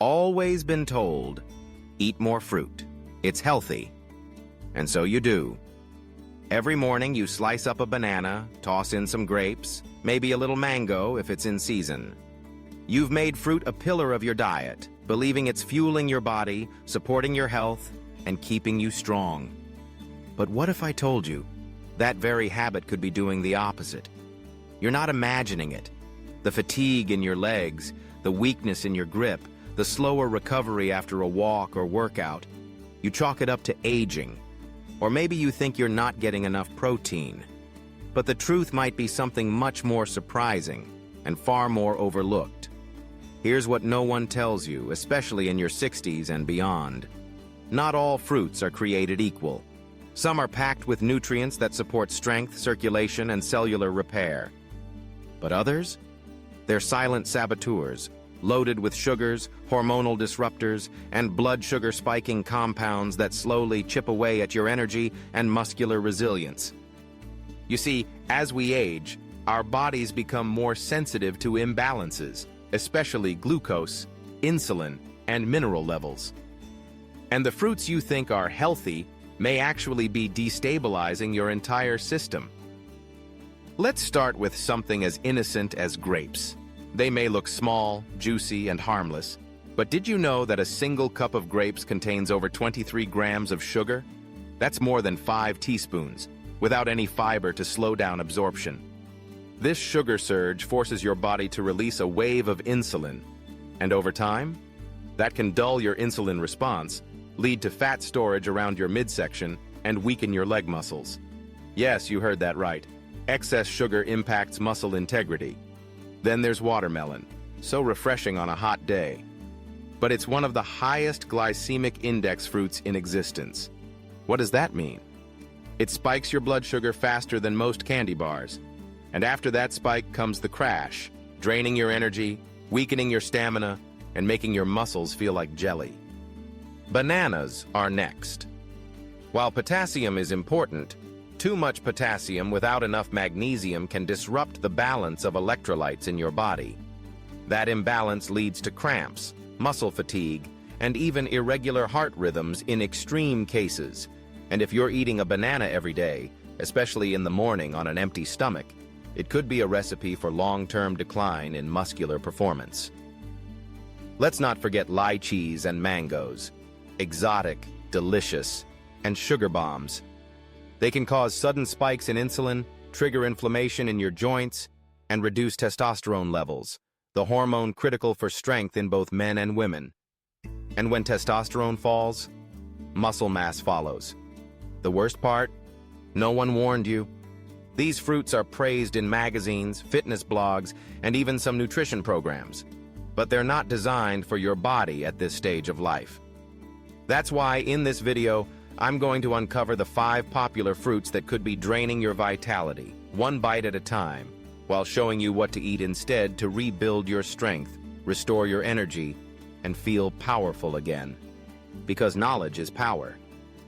always been told, eat more fruit. It's healthy. And so you do. Every morning you slice up a banana, toss in some grapes, maybe a little mango if it's in season. You've made fruit a pillar of your diet, believing it's fueling your body, supporting your health, and keeping you strong. But what if I told you that very habit could be doing the opposite? You're not imagining it. The fatigue in your legs, the weakness in your grip, the slower recovery after a walk or workout, you chalk it up to aging. Or maybe you think you're not getting enough protein. But the truth might be something much more surprising and far more overlooked. Here's what no one tells you, especially in your 60s and beyond. Not all fruits are created equal. Some are packed with nutrients that support strength, circulation, and cellular repair. But others? They're silent saboteurs, loaded with sugars, hormonal disruptors, and blood sugar spiking compounds that slowly chip away at your energy and muscular resilience. You see, as we age, our bodies become more sensitive to imbalances, especially glucose, insulin, and mineral levels. And the fruits you think are healthy may actually be destabilizing your entire system. Let's start with something as innocent as grapes. They may look small, juicy, and harmless, but did you know that a single cup of grapes contains over 23 grams of sugar? That's more than 5 teaspoons, without any fiber to slow down absorption. This sugar surge forces your body to release a wave of insulin, and over time, that can dull your insulin response, lead to fat storage around your midsection, and weaken your leg muscles. Yes, you heard that right. Excess sugar impacts muscle integrity. Then there's watermelon, so refreshing on a hot day. But it's one of the highest glycemic index fruits in existence. What does that mean? It spikes your blood sugar faster than most candy bars. And after that spike comes the crash, draining your energy, weakening your stamina, and making your muscles feel like jelly. Bananas are next. While potassium is important, too much potassium without enough magnesium can disrupt the balance of electrolytes in your body. That imbalance leads to cramps, muscle fatigue, and even irregular heart rhythms in extreme cases. And if you're eating a banana every day, especially in the morning on an empty stomach, it could be a recipe for long-term decline in muscular performance. Let's not forget lychees and mangoes. Exotic, delicious, and sugar bombs. They can cause sudden spikes in insulin, trigger inflammation in your joints, and reduce testosterone levels, the hormone critical for strength in both men and women. And when testosterone falls, muscle mass follows. The worst part? No one warned you. These fruits are praised in magazines, fitness blogs, and even some nutrition programs. But they're not designed for your body at this stage of life. That's why in this video, I'm going to uncover the 5 popular fruits that could be draining your vitality, one bite at a time, while showing you what to eat instead to rebuild your strength, restore your energy, and feel powerful again. Because knowledge is power,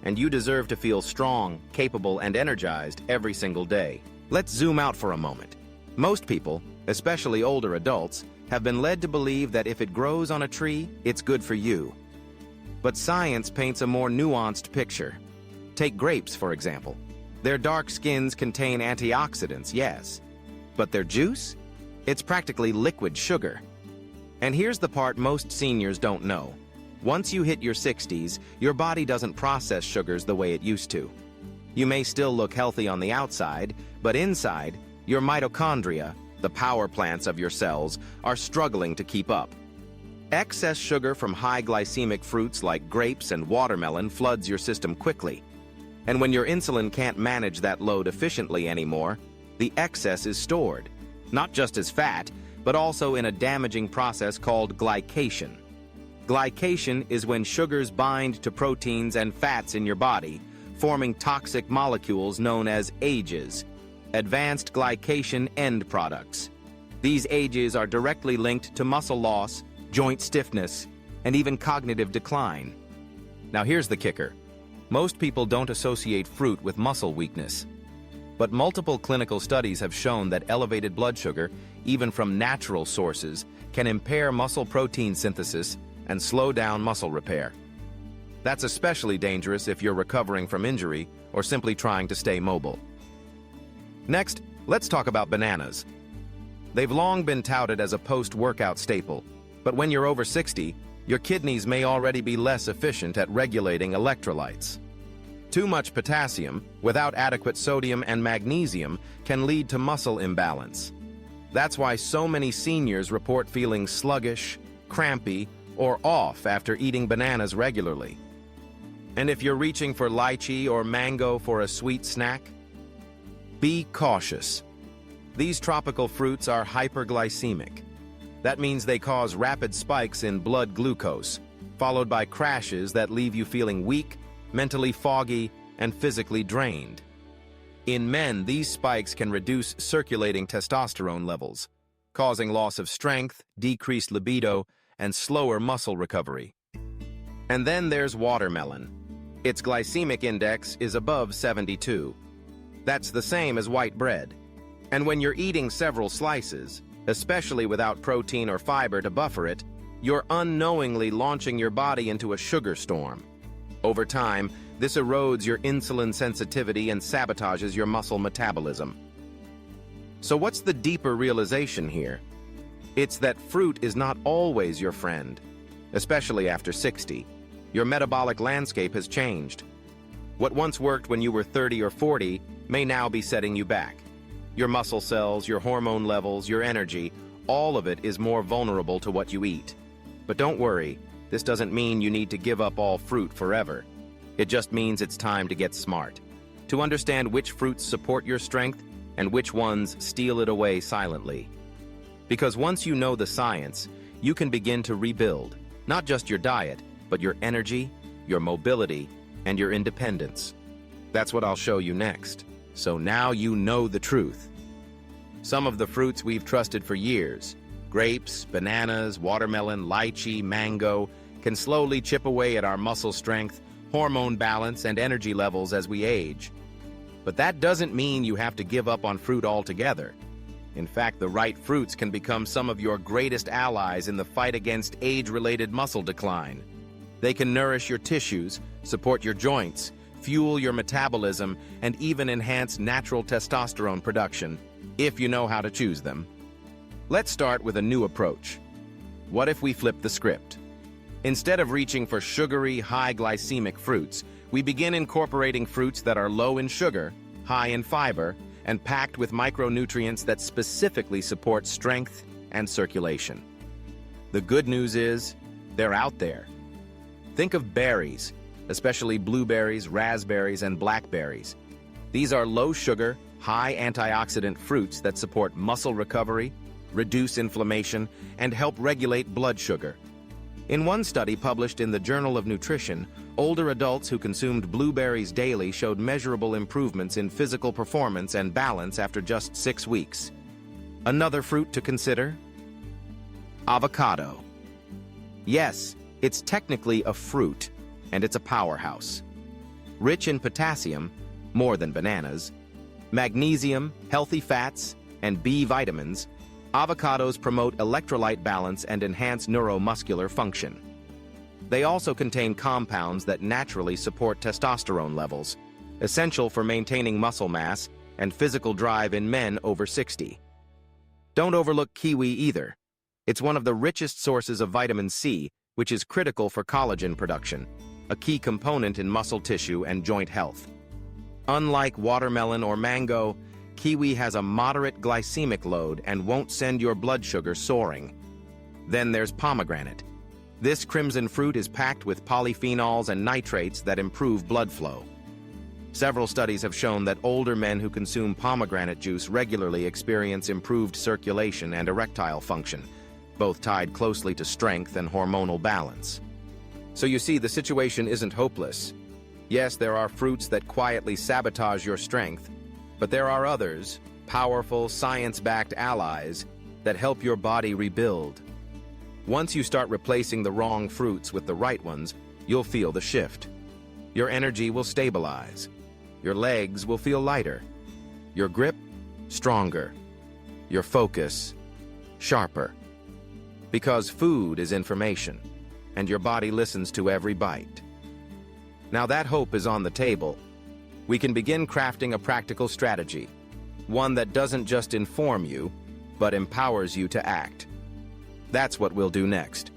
and you deserve to feel strong, capable, and energized every single day. Let's zoom out for a moment. Most people, especially older adults, have been led to believe that if it grows on a tree, it's good for you. But science paints a more nuanced picture. Take grapes, for example. Their dark skins contain antioxidants, yes. But their juice? It's practically liquid sugar. And here's the part most seniors don't know. Once you hit your 60s, your body doesn't process sugars the way it used to. You may still look healthy on the outside, but inside, your mitochondria, the power plants of your cells, are struggling to keep up. Excess sugar from high glycemic fruits like grapes and watermelon floods your system quickly. And when your insulin can't manage that load efficiently anymore, the excess is stored, not just as fat, but also in a damaging process called glycation. Glycation is when sugars bind to proteins and fats in your body, forming toxic molecules known as AGEs, advanced glycation end products. These AGEs are directly linked to muscle loss, joint stiffness, and even cognitive decline. Now here's the kicker. Most people don't associate fruit with muscle weakness. But multiple clinical studies have shown that elevated blood sugar, even from natural sources, can impair muscle protein synthesis, and slow down muscle repair. That's especially dangerous if you're recovering from injury or simply trying to stay mobile. Next, let's talk about bananas. They've long been touted as a post-workout staple, but when you're over 60, your kidneys may already be less efficient at regulating electrolytes. Too much potassium, without adequate sodium and magnesium, can lead to muscle imbalance. That's why so many seniors report feeling sluggish, crampy, or off after eating bananas regularly. And if you're reaching for lychee or mango for a sweet snack, be cautious. These tropical fruits are hyperglycemic. That means they cause rapid spikes in blood glucose, followed by crashes that leave you feeling weak, mentally foggy, and physically drained. In men, these spikes can reduce circulating testosterone levels, causing loss of strength, decreased libido, and slower muscle recovery. And then there's watermelon. Its glycemic index is above 72. That's the same as white bread. And when you're eating several slices, especially without protein or fiber to buffer it, you're unknowingly launching your body into a sugar storm. Over time, this erodes your insulin sensitivity and sabotages your muscle metabolism. So what's the deeper realization here? It's that fruit is not always your friend, especially after 60. Your metabolic landscape has changed. What once worked when you were 30 or 40 may now be setting you back. Your muscle cells, your hormone levels, your energy, all of it is more vulnerable to what you eat. But don't worry, this doesn't mean you need to give up all fruit forever. It just means it's time to get smart, to understand which fruits support your strength and which ones steal it away silently. Because once you know the science, you can begin to rebuild, not just your diet, but your energy, your mobility, and your independence. That's what I'll show you next. So now you know the truth. Some of the fruits we've trusted for years, grapes, bananas, watermelon, lychee, mango, can slowly chip away at our muscle strength, hormone balance, and energy levels as we age. But that doesn't mean you have to give up on fruit altogether. In fact, the right fruits can become some of your greatest allies in the fight against age-related muscle decline. They can nourish your tissues, support your joints, fuel your metabolism, and even enhance natural testosterone production, if you know how to choose them. Let's start with a new approach. What if we flip the script? Instead of reaching for sugary, high glycemic fruits, we begin incorporating fruits that are low in sugar, high in fiber, and packed with micronutrients that specifically support strength and circulation. The good news is, they're out there. Think of berries, especially blueberries, raspberries, and blackberries. These are low-sugar, high antioxidant fruits that support muscle recovery, reduce inflammation, and help regulate blood sugar. In one study published in the Journal of Nutrition, older adults who consumed blueberries daily showed measurable improvements in physical performance and balance after just 6 weeks. Another fruit to consider? Avocado. Yes, it's technically a fruit, and it's a powerhouse. Rich in potassium, more than bananas, magnesium, healthy fats, and B vitamins, avocados promote electrolyte balance and enhance neuromuscular function. They also contain compounds that naturally support testosterone levels, essential for maintaining muscle mass and physical drive in men over 60. Don't overlook kiwi either. It's one of the richest sources of vitamin C, which is critical for collagen production, a key component in muscle tissue and joint health. Unlike watermelon or mango, kiwi has a moderate glycemic load and won't send your blood sugar soaring. Then there's pomegranate. This crimson fruit is packed with polyphenols and nitrates that improve blood flow. Several studies have shown that older men who consume pomegranate juice regularly experience improved circulation and erectile function, both tied closely to strength and hormonal balance. So you see, the situation isn't hopeless. Yes, there are fruits that quietly sabotage your strength, but there are others, powerful, science-backed allies, that help your body rebuild. Once you start replacing the wrong fruits with the right ones, you'll feel the shift. Your energy will stabilize. Your legs will feel lighter. Your grip, stronger. Your focus, sharper. Because food is information. and your body listens to every bite. Now that hope is on the table. We can begin crafting a practical strategy, one that doesn't just inform you, but empowers you to act. That's what we'll do next.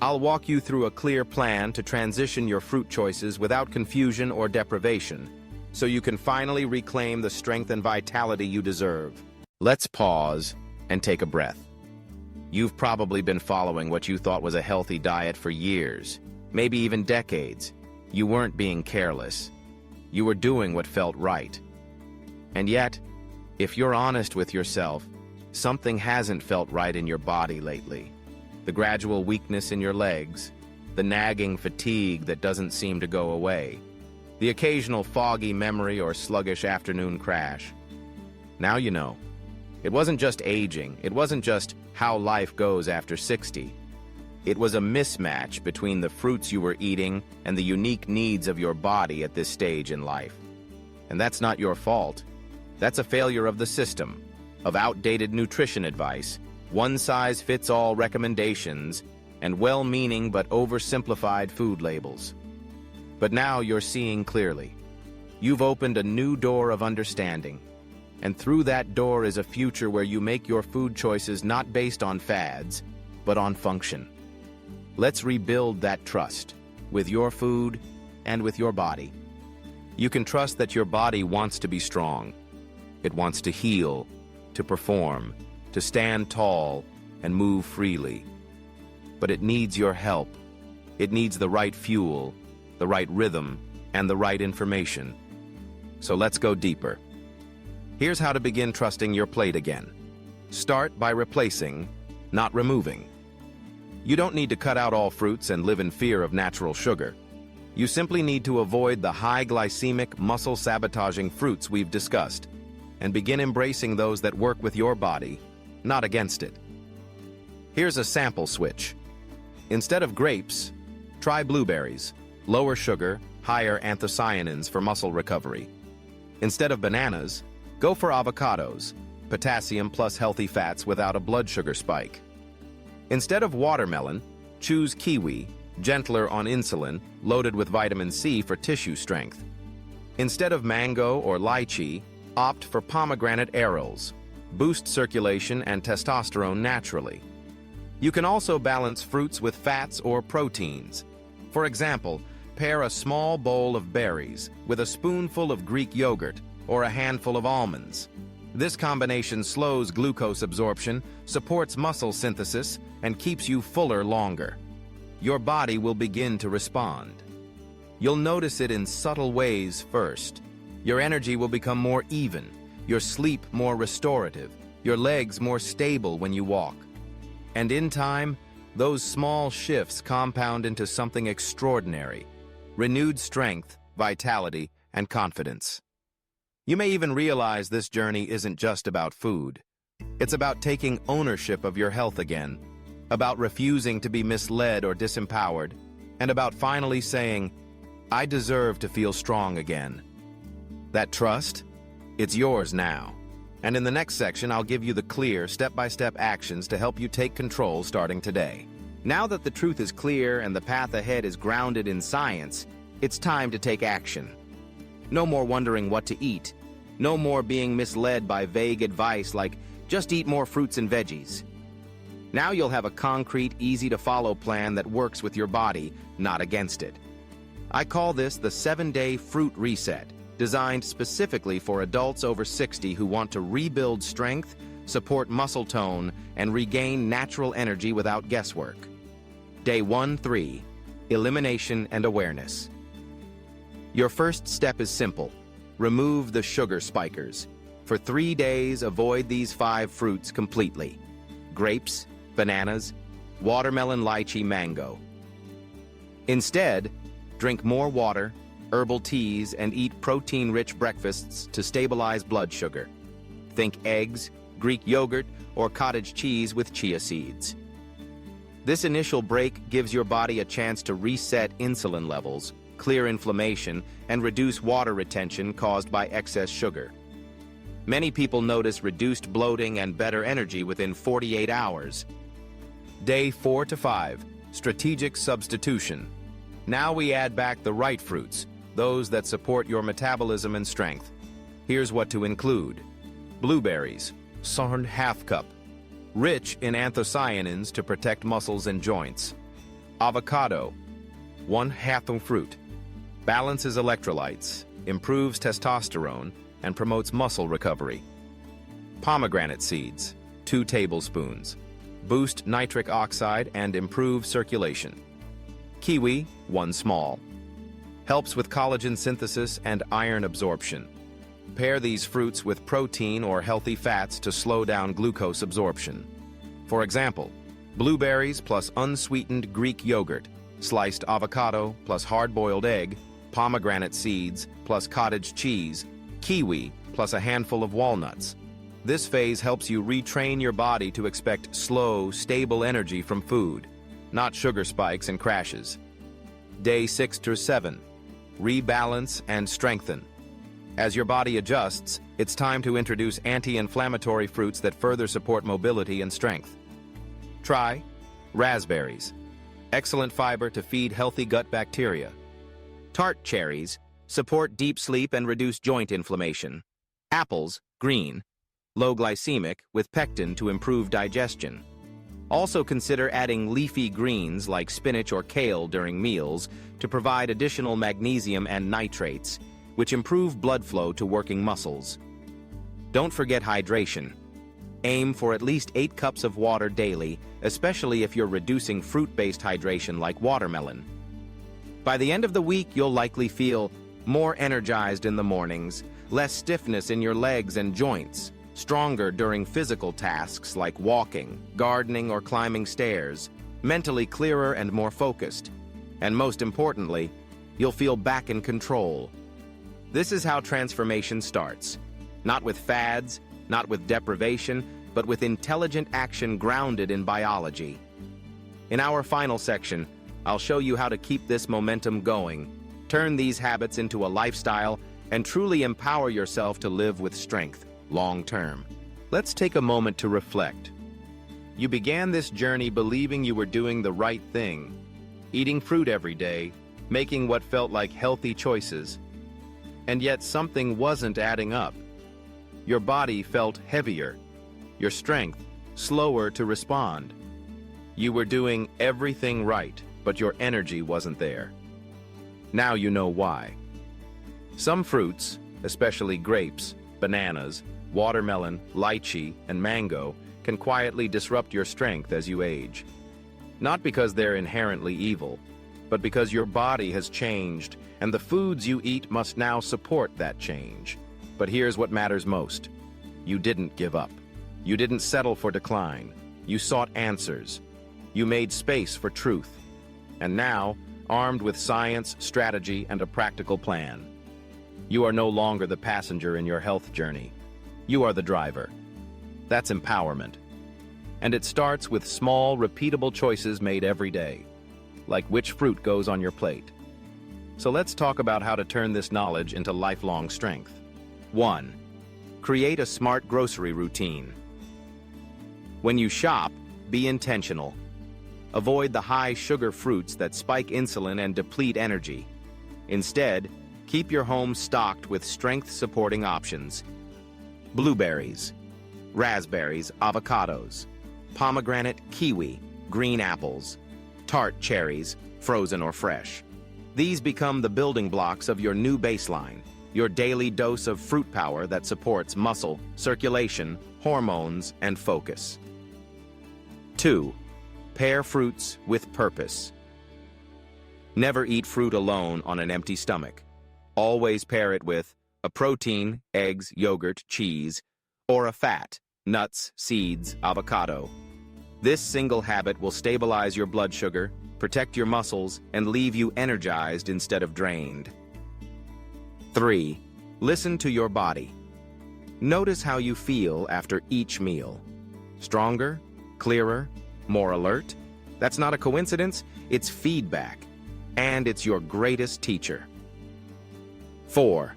I'll walk you through a clear plan to transition your fruit choices without confusion or deprivation, so you can finally reclaim the strength and vitality you deserve. Let's pause and take a breath. You've probably been following what you thought was a healthy diet for years, maybe even decades. You weren't being careless. You were doing what felt right. And yet, if you're honest with yourself, something hasn't felt right in your body lately. The gradual weakness in your legs, the nagging fatigue that doesn't seem to go away, the occasional foggy memory or sluggish afternoon crash. Now you know. It wasn't just aging, it wasn't just how life goes after 60. It was a mismatch between the fruits you were eating and the unique needs of your body at this stage in life. And that's not your fault. That's a failure of the system, of outdated nutrition advice, one-size-fits-all recommendations, and well-meaning but oversimplified food labels. But now you're seeing clearly. You've opened a new door of understanding, and through that door is a future where you make your food choices not based on fads, but on function. Let's rebuild that trust, with your food and with your body. You can trust that your body wants to be strong. It wants to heal, to perform, to stand tall and move freely. But it needs your help. It needs the right fuel, the right rhythm, and the right information. So let's go deeper. Here's how to begin trusting your plate again. Start by replacing, not removing. You don't need to cut out all fruits and live in fear of natural sugar. You simply need to avoid the high glycemic, muscle-sabotaging fruits we've discussed, and begin embracing those that work with your body, not against it. Here's a sample switch. Instead of grapes, try blueberries, lower sugar, higher anthocyanins for muscle recovery. Instead of bananas, go for avocados, potassium plus healthy fats without a blood sugar spike. Instead of watermelon, choose kiwi, gentler on insulin, loaded with vitamin C for tissue strength. Instead of mango or lychee, opt for pomegranate arils, boost circulation and testosterone naturally. You can also balance fruits with fats or proteins. For example, pair a small bowl of berries with a spoonful of Greek yogurt or a handful of almonds. This combination slows glucose absorption, supports muscle synthesis, and keeps you fuller longer. Your body will begin to respond. You'll notice it in subtle ways first. Your energy will become more even, your sleep more restorative, your legs more stable when you walk. And in time, those small shifts compound into something extraordinary: renewed strength, vitality, and confidence. You may even realize this journey isn't just about food. It's about taking ownership of your health again, about refusing to be misled or disempowered, and about finally saying, "I deserve to feel strong again." That trust? It's yours now. And in the next section, I'll give you the clear, step-by-step actions to help you take control starting today. Now that the truth is clear and the path ahead is grounded in science, it's time to take action. No more wondering what to eat. No more being misled by vague advice like, just eat more fruits and veggies. Now you'll have a concrete, easy-to-follow plan that works with your body, not against it. I call this the 7-Day Fruit Reset, designed specifically for adults over 60 who want to rebuild strength, support muscle tone, and regain natural energy without guesswork. Day 1-3, Elimination and Awareness. Your first step is simple. Remove the sugar spikers. For 3 days, avoid these 5 fruits completely: grapes, bananas, watermelon, lychee, mango. Instead, drink more water, herbal teas, and eat protein-rich breakfasts to stabilize blood sugar. Think eggs, Greek yogurt, or cottage cheese with chia seeds. This initial break gives your body a chance to reset insulin levels, clear inflammation, and reduce water retention caused by excess sugar. Many people notice reduced bloating and better energy within 48 hours. Day 4 to 5, Strategic substitution. Now we add back the right fruits, those that support your metabolism and strength. Here's what to include. Blueberries, Sarn half cup, rich in anthocyanins to protect muscles and joints. Avocado, 1/2 fruit, balances electrolytes, improves testosterone, and promotes muscle recovery. Pomegranate seeds, 2 tablespoons, boost nitric oxide and improve circulation. Kiwi, 1 small, helps with collagen synthesis and iron absorption. Pair these fruits with protein or healthy fats to slow down glucose absorption. For example, blueberries plus unsweetened Greek yogurt, sliced avocado plus hard-boiled egg, pomegranate seeds plus cottage cheese, kiwi plus a handful of walnuts. This phase helps you retrain your body to expect slow, stable energy from food, not sugar spikes and crashes. Day 6 to 7. Rebalance and strengthen. As your body adjusts, it's time to introduce anti-inflammatory fruits that further support mobility and strength. Try raspberries. Excellent fiber to feed healthy gut bacteria. Tart cherries support deep sleep and reduce joint inflammation. Apples, green, low glycemic with pectin to improve digestion. Also consider adding leafy greens like spinach or kale during meals to provide additional magnesium and nitrates, which improve blood flow to working muscles. Don't forget hydration. Aim for at least 8 cups of water daily, especially if you're reducing fruit-based hydration like watermelon. By the end of the week, you'll likely feel more energized in the mornings, less stiffness in your legs and joints, stronger during physical tasks like walking, gardening, or climbing stairs, mentally clearer and more focused. And most importantly, you'll feel back in control. This is how transformation starts. Not with fads, not with deprivation, but with intelligent action grounded in biology. In our final section, I'll show you how to keep this momentum going, turn these habits into a lifestyle, and truly empower yourself to live with strength long-term. Let's take a moment to reflect. You began this journey believing you were doing the right thing, eating fruit every day, making what felt like healthy choices. And yet something wasn't adding up. Your body felt heavier, your strength slower to respond. You were doing everything right, but your energy wasn't there. Now you know why. Some fruits, especially grapes, bananas, watermelon, lychee, and mango, can quietly disrupt your strength as you age. Not because they're inherently evil, but because your body has changed, and the foods you eat must now support that change. But here's what matters most. You didn't give up. You didn't settle for decline. You sought answers. You made space for truth. And now, armed with science, strategy, and a practical plan, you are no longer the passenger in your health journey. You are the driver. That's empowerment. And it starts with small, repeatable choices made every day, like which fruit goes on your plate. So let's talk about how to turn this knowledge into lifelong strength. 1. Create a smart grocery routine. When you shop, be intentional. Avoid the high-sugar fruits that spike insulin and deplete energy. Instead, keep your home stocked with strength-supporting options. Blueberries, raspberries, avocados, pomegranate, kiwi, green apples, tart cherries, frozen or fresh. These become the building blocks of your new baseline, your daily dose of fruit power that supports muscle, circulation, hormones, and focus. 2. Pair fruits with purpose. Never eat fruit alone on an empty stomach. Always pair it with a protein, eggs, yogurt, cheese, or a fat, nuts, seeds, avocado. This single habit will stabilize your blood sugar, protect your muscles, and leave you energized instead of drained. 3. Listen to your body. Notice how you feel after each meal. Stronger, clearer, more alert? That's not a coincidence, it's feedback, and it's your greatest teacher. 4.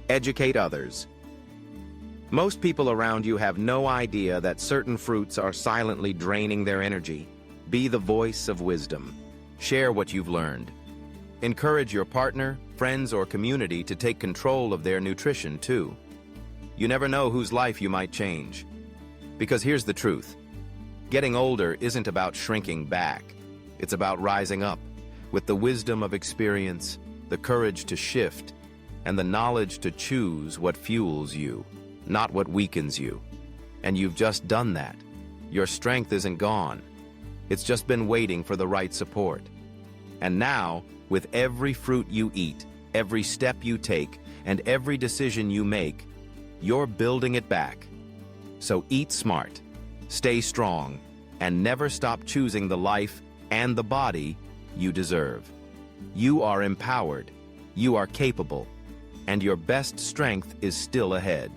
Educate others. Most people around you have no idea that certain fruits are silently draining their energy, Be the voice of wisdom. Share what you've learned. Encourage your partner, friends, or community to take control of their nutrition too. You never know whose life you might change. Because here's the truth. Getting older isn't about shrinking back. It's about rising up, with the wisdom of experience, the courage to shift, and the knowledge to choose what fuels you, not what weakens you. And you've just done that. Your strength isn't gone. It's just been waiting for the right support. And now, with every fruit you eat, every step you take, and every decision you make, you're building it back. So eat smart, stay strong, and never stop choosing the life and the body you deserve. You are empowered, you are capable, and your best strength is still ahead.